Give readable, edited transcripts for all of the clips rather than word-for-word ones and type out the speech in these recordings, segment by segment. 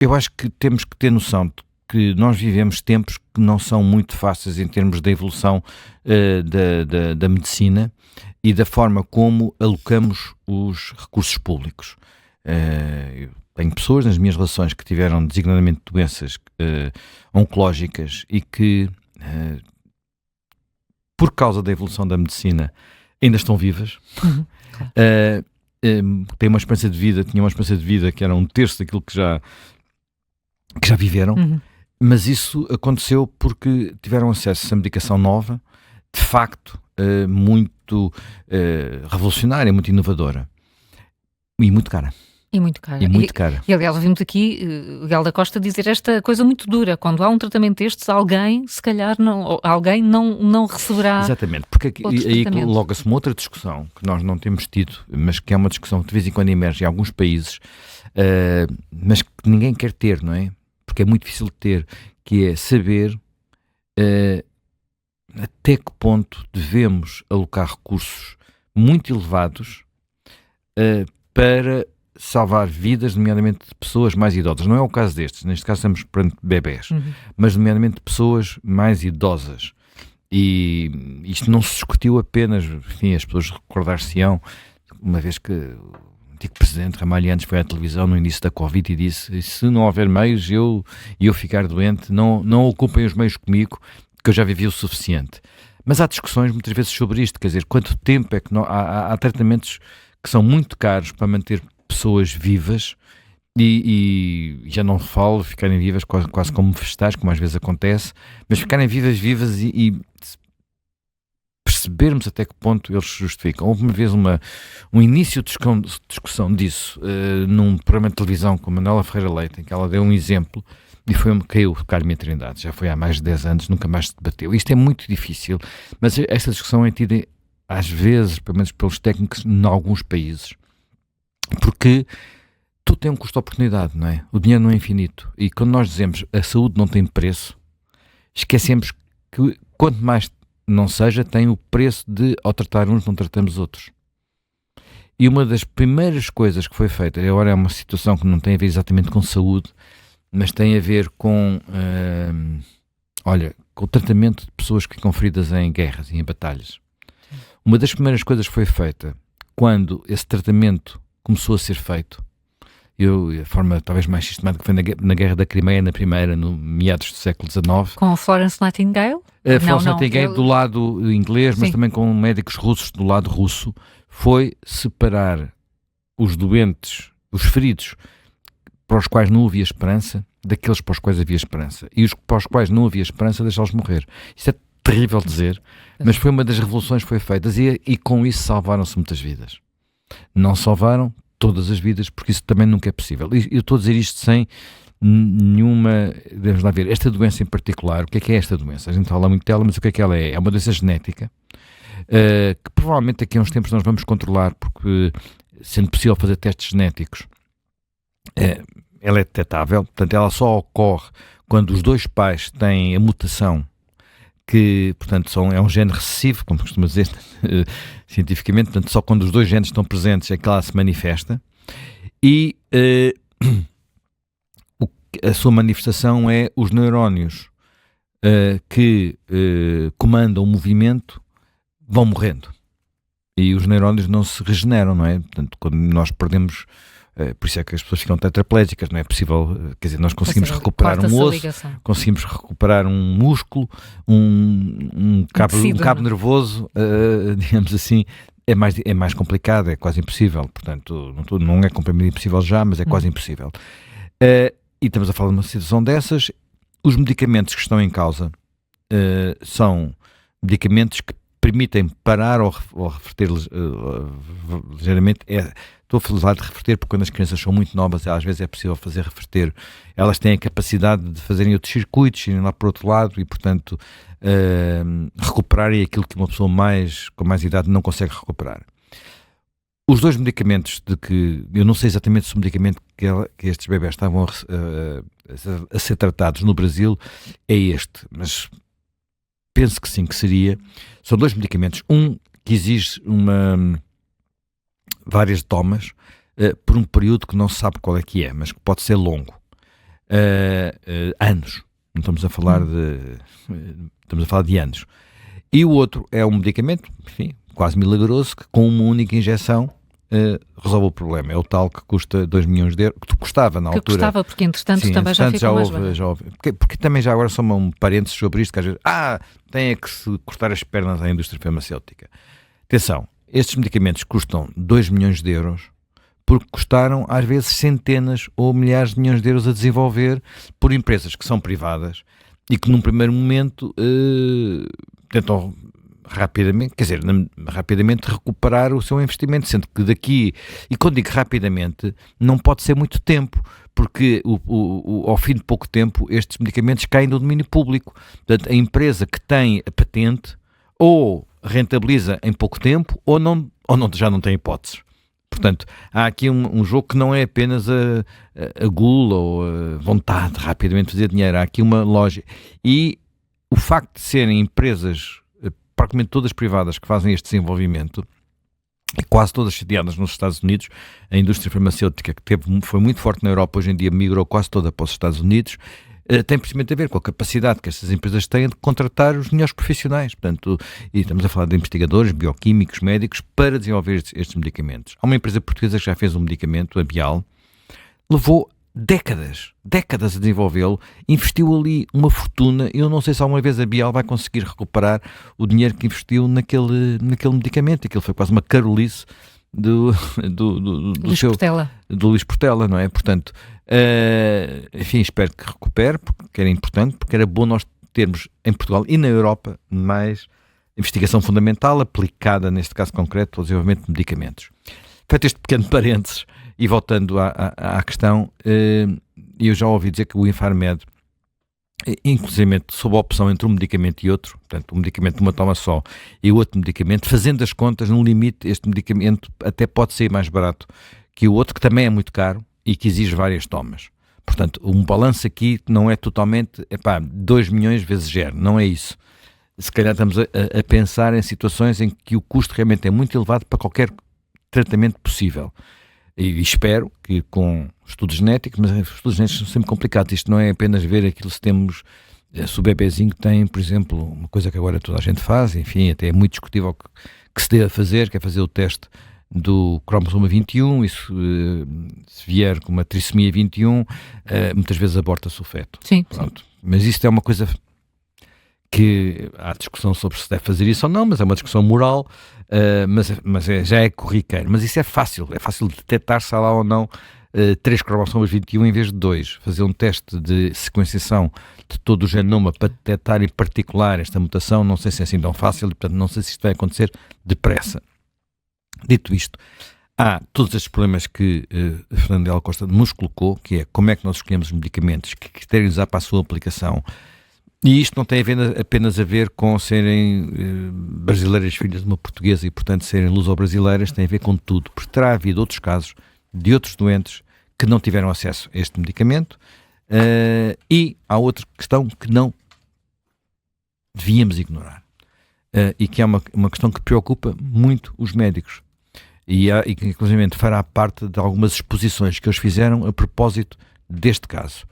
Eu acho que temos que ter noção de que nós vivemos tempos que não são muito fáceis em termos da evolução da medicina e da forma como alocamos os recursos públicos. Eu tenho pessoas nas minhas relações que tiveram designadamente doenças oncológicas e que, por causa da evolução da medicina, ainda estão vivas. Claro. Têm uma esperança de vida, tinham uma esperança de vida que era um terço daquilo que já viveram, mas isso aconteceu porque tiveram acesso a medicação nova, de facto, muito revolucionária, muito inovadora e muito cara. E muito cara. E muito cara. E aliás, ouvimos aqui Miguel da Costa dizer esta coisa muito dura. Quando há um tratamento destes, alguém, se calhar, não receberá. Exatamente, porque aí tratamento. coloca-se uma outra discussão que nós não temos tido, mas que é uma discussão que de vez em quando emerge em alguns países, mas que ninguém quer ter, não é? Porque é muito difícil de ter, que é saber até que ponto devemos alocar recursos muito elevados para salvar vidas, nomeadamente de pessoas mais idosas. Não é o caso destes, neste caso estamos perante bebés, mas nomeadamente de pessoas mais idosas. E isto não se discutiu apenas, enfim, as pessoas recordar-se-ão, uma vez que o antigo presidente Ramalhianes foi à televisão no início da Covid e disse: se não houver meios e eu ficar doente, não ocupem os meios comigo, que eu já vivi o suficiente. Mas há discussões muitas vezes sobre isto, quer dizer, quanto tempo é que há tratamentos que são muito caros para manter pessoas vivas e já não falo ficarem vivas quase como vegetais, como às vezes acontece, mas ficarem vivas e percebermos até que ponto eles se justificam. Houve uma vez um início de discussão disso num programa de televisão com a Manuela Ferreira Leite, em que ela deu um exemplo e caiu o Carme Trindade. Já foi há mais de 10 anos, nunca mais se debateu. Isto é muito difícil, mas esta discussão é tida às vezes, pelo menos pelos técnicos, em alguns países, porque tudo tem um custo de oportunidade, não é? O dinheiro não é infinito. E quando nós dizemos a saúde não tem preço, esquecemos que quanto mais não seja, tem o preço de, ao tratar uns, não tratamos outros. E uma das primeiras coisas que foi feita, agora é uma situação que não tem a ver exatamente com saúde, mas tem a ver com, com o tratamento de pessoas que ficam feridas em guerras e em batalhas. Uma das primeiras coisas que foi feita, quando esse tratamento começou a ser feito, a forma talvez mais sistemática foi na Guerra da Crimeia, na primeira, no meados do século XIX. Com a Florence Nightingale? Florence Nightingale do lado inglês, mas também com médicos russos do lado russo, foi separar os doentes, os feridos, para os quais não havia esperança, daqueles para os quais havia esperança. E os para os quais não havia esperança, deixá-los morrer. Isto é terrível dizer, mas foi uma das revoluções que foi feita e com isso salvaram-se muitas vidas. Não salvaram todas as vidas, porque isso também nunca é possível. E eu estou a dizer isto sem nenhuma... Vamos lá ver, esta doença em particular, o que é esta doença? A gente fala muito dela, mas o que é que ela é? É uma doença genética, que provavelmente daqui a uns tempos nós vamos controlar, porque sendo possível fazer testes genéticos, ela é detetável, portanto ela só ocorre quando os dois pais têm a mutação que, portanto, é um gene recessivo, como costuma dizer cientificamente, portanto, só quando os dois genes estão presentes é que ela se manifesta, e a sua manifestação é os neurónios que comandam o movimento vão morrendo, e os neurónios não se regeneram, não é? Portanto, quando nós perdemos... por isso é que as pessoas ficam tetraplégicas, não é possível, quer dizer, nós conseguimos recuperar um osso, conseguimos recuperar um músculo, um cabo nervoso, digamos assim, é mais complicado, é quase impossível, portanto, não é completamente impossível já, mas é quase impossível. E estamos a falar de uma situação dessas. Os medicamentos que estão em causa são medicamentos que permitem parar ou reverter ligeiramente. Estou a falar de reverter porque quando as crianças são muito novas, às vezes é possível fazer reverter. Elas têm a capacidade de fazerem outros circuitos, irem lá para o outro lado e, portanto, recuperarem aquilo que uma pessoa com mais idade não consegue recuperar. Os dois medicamentos de que, eu não sei exatamente se o medicamento que estes bebés estavam a ser tratados no Brasil é este, mas penso que sim, que seria. São dois medicamentos, um que exige várias tomas por um período que não se sabe qual é que é, mas que pode ser longo. anos. Não estamos a falar estamos a falar de anos. E o outro é um medicamento, enfim, quase milagroso, que com uma única injeção resolve o problema. É o tal que custa 2 milhões de euros, que custava na altura. Que custava, porque entretanto também já ficou mais barato. Porque também já agora só um parênteses sobre isto, que às vezes, tem que se cortar as pernas à indústria farmacêutica. Atenção, estes medicamentos custam 2 milhões de euros, porque custaram às vezes centenas ou milhares de milhões de euros a desenvolver por empresas que são privadas e que num primeiro momento tentam rapidamente recuperar o seu investimento, sendo que daqui, e quando digo rapidamente, não pode ser muito tempo, porque ao fim de pouco tempo estes medicamentos caem do domínio público. Portanto, a empresa que tem a patente ou rentabiliza em pouco tempo ou já não tem hipóteses. Portanto, há aqui um jogo que não é apenas a gula ou a vontade de rapidamente fazer dinheiro, há aqui uma lógica. E o facto de serem empresas praticamente todas privadas que fazem este desenvolvimento, quase todas sediadas nos Estados Unidos, a indústria farmacêutica que foi muito forte na Europa, hoje em dia migrou quase toda para os Estados Unidos, tem precisamente a ver com a capacidade que estas empresas têm de contratar os melhores profissionais. Portanto, e estamos a falar de investigadores, bioquímicos, médicos, para desenvolver estes medicamentos. Há uma empresa portuguesa que já fez um medicamento, a Bial, levou décadas a desenvolvê-lo, investiu ali uma fortuna. Eu não sei se alguma vez a Bial vai conseguir recuperar o dinheiro que investiu naquele medicamento. Aquilo foi quase uma carolice do Luís Portela, não é? Portanto, enfim, espero que recupere, porque era importante, porque era bom nós termos em Portugal e na Europa mais investigação fundamental aplicada, neste caso concreto, ao desenvolvimento de medicamentos. Feito este pequeno parênteses, e voltando à questão, eu já ouvi dizer que o Infarmed, inclusive sob a opção entre um medicamento e outro, portanto, um medicamento de uma toma só e o outro medicamento, fazendo as contas, no limite, este medicamento até pode ser mais barato que o outro, que também é muito caro e que exige várias tomas. Portanto, um balanço aqui não é totalmente, 2 milhões vezes 0, não é isso. Se calhar estamos a pensar em situações em que o custo realmente é muito elevado para qualquer tratamento possível. E espero que com estudos genéticos, mas os estudos genéticos são sempre complicados. Isto não é apenas ver aquilo se o bebezinho tem, por exemplo, uma coisa que agora toda a gente faz, enfim, até é muito discutível que se deve fazer, que é fazer o teste do cromossomo 21, e se vier com uma trissomia 21, muitas vezes aborta-se o feto. Sim. Pronto. Mas isto é uma coisa que há discussão sobre se deve fazer isso ou não, mas é uma discussão moral, já é corriqueiro. Mas isso é fácil detectar se há lá ou não 3 cromossomos 21 em vez de 2. Fazer um teste de sequenciação de todo o genoma para detectar em particular esta mutação, não sei se é assim tão fácil, e portanto não sei se isto vai acontecer depressa. Dito isto, há todos estes problemas que Fernando de L. Costa nos colocou, que é como é que nós escolhemos os medicamentos, que critérios há para a sua aplicação. E isto não tem apenas a ver com serem brasileiras filhas de uma portuguesa e, portanto, serem luso-brasileiras, tem a ver com tudo, porque terá havido outros casos de outros doentes que não tiveram acesso a este medicamento, e há outra questão que não devíamos ignorar, e que é uma questão que preocupa muito os médicos, e que, inclusive, fará parte de algumas exposições que eles fizeram a propósito deste caso,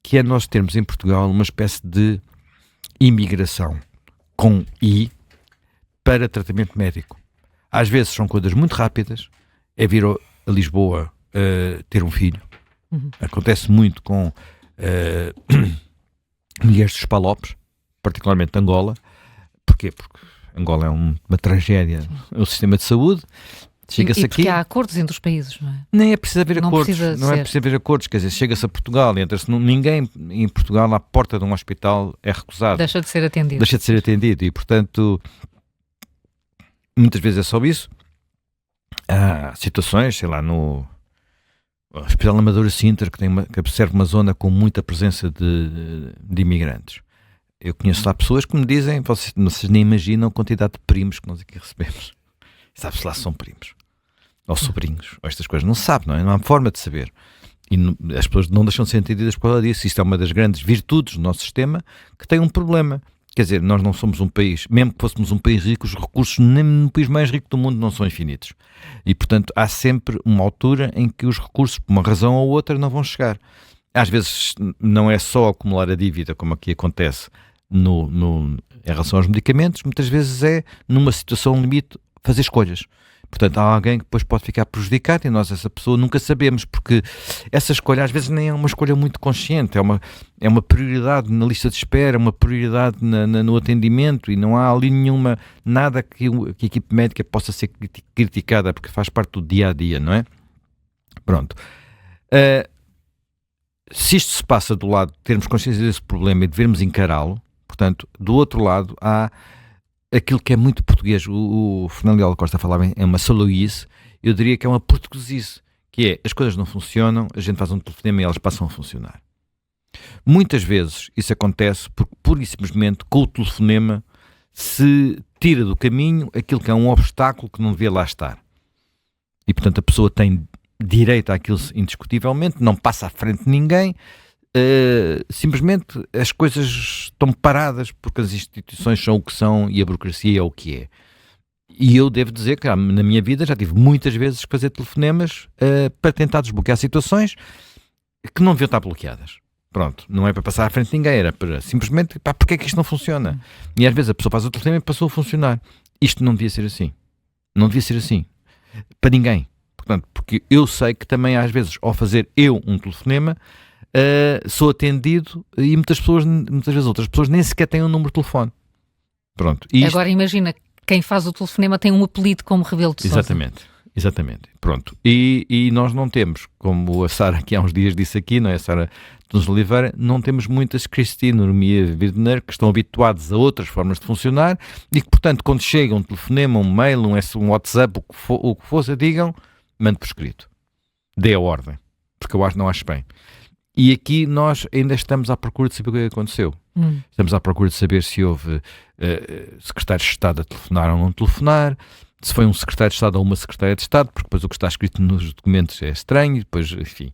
que é nós termos em Portugal uma espécie de imigração com I para tratamento médico. Às vezes são coisas muito rápidas, é vir a Lisboa ter um filho. Acontece muito com mulheres dos Palopes, particularmente de Angola. Porquê? Porque Angola é uma tragédia no sistema de saúde. Chega-se porque aqui, há acordos entre os países, não é? Nem é preciso haver acordos, não é preciso haver acordos, quer dizer, chega-se a Portugal, entra-se, ninguém em Portugal à porta de um hospital é recusado. Deixa de ser atendido. E, portanto, muitas vezes é só isso. Há situações, sei lá, no Hospital Amadora Sintra, que observa uma zona com muita presença de imigrantes. Eu conheço lá pessoas que me dizem, vocês nem imaginam a quantidade de primos que nós aqui recebemos. Sabe-se lá se são primos, ou sobrinhos, ou estas coisas. Não se sabe, não é? Não há forma de saber. E as pessoas não deixam de ser entendidas por causa disso. Isto é uma das grandes virtudes do nosso sistema, que tem um problema. Quer dizer, nós não somos um país, mesmo que fôssemos um país rico, os recursos nem no país mais rico do mundo não são infinitos. E, portanto, há sempre uma altura em que os recursos, por uma razão ou outra, não vão chegar. às vezes não é só acumular a dívida, como aqui acontece em relação aos medicamentos, muitas vezes é, numa situação limite, fazer escolhas. Portanto, há alguém que depois pode ficar prejudicado e nós, essa pessoa, nunca sabemos, porque essa escolha às vezes nem é uma escolha muito consciente, é uma prioridade na lista de espera, uma prioridade no atendimento, e não há ali nada que a equipe médica possa ser criticada, porque faz parte do dia-a-dia, não é? Pronto. Se isto se passa do lado de termos consciência desse problema e devemos encará-lo, portanto, do outro lado há aquilo que é muito português. O Fernando Leal da Costa falava é uma saloice, eu diria que é uma portuguesice, que é, as coisas não funcionam, a gente faz um telefonema e elas passam a funcionar. Muitas vezes isso acontece porque, pura e simplesmente, com o telefonema se tira do caminho aquilo que é um obstáculo que não devia lá estar. E, portanto, a pessoa tem direito àquilo indiscutivelmente, não passa à frente de ninguém, simplesmente as coisas estão paradas porque as instituições são o que são e a burocracia é o que é. E eu devo dizer que na minha vida já tive muitas vezes que fazer telefonemas para tentar desbloquear situações que não deviam estar bloqueadas. Pronto, não é para passar à frente de ninguém, era para simplesmente, porque é que isto não funciona? E às vezes a pessoa faz o telefonema e passou a funcionar. Isto não devia ser assim. Não devia ser assim. Para ninguém. Portanto, porque eu sei que também às vezes, ao fazer eu um telefonema, sou atendido e muitas vezes outras pessoas nem sequer têm um número de telefone. Pronto. Agora imagina, quem faz o telefonema tem um apelido como Rebelo de Sousa. Exatamente. Pronto. E nós não temos, como a Sara aqui há uns dias disse aqui, não é, Sara Tunes Oliveira, não temos muitas Cristina, Normia, Wirdener, que estão habituados a outras formas de funcionar e que, portanto, quando chega um telefonema, um mail, um WhatsApp, o que fosse, digam, mande por escrito. Dê a ordem. Porque eu não acho bem. E aqui nós ainda estamos à procura de saber o que aconteceu. Estamos à procura de saber se houve secretários de Estado a telefonar ou não telefonar, se foi um secretário de Estado ou uma secretária de Estado, porque depois o que está escrito nos documentos é estranho, e depois, enfim.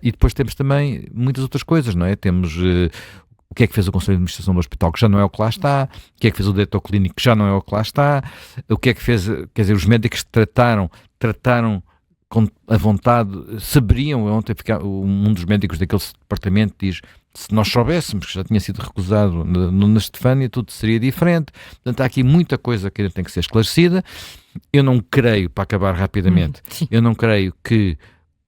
E depois temos também muitas outras coisas, não é? Temos o que é que fez o Conselho de Administração do Hospital, que já não é o que lá está, o que é que fez o diretor clínico, que já não é o que lá está, o que é que fez, quer dizer, os médicos que trataram com a vontade, saberiam, ontem um dos médicos daquele departamento diz, se nós soubéssemos que já tinha sido recusado na Estefânia, tudo seria diferente. Portanto, há aqui muita coisa que ainda tem que ser esclarecida. Eu não creio, para acabar rapidamente, eu não creio que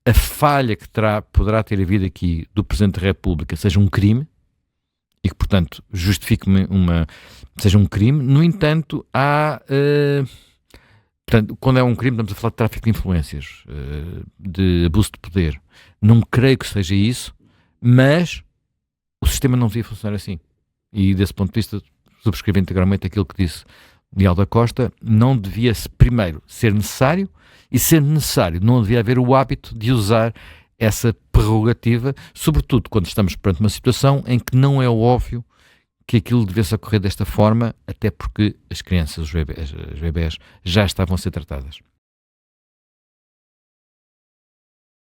a falha que poderá ter havido aqui do Presidente da República seja um crime e que, portanto, justifique seja um crime. No entanto, portanto, quando é um crime, estamos a falar de tráfico de influências, de abuso de poder. Não creio que seja isso, mas o sistema não devia funcionar assim. E, desse ponto de vista, subscrevo integralmente aquilo que disse Leal da Costa, não devia, primeiro, ser necessário, e sendo necessário, não devia haver o hábito de usar essa prerrogativa, sobretudo quando estamos perante uma situação em que não é óbvio que aquilo devesse ocorrer desta forma, até porque as crianças, os bebés já estavam a ser tratadas.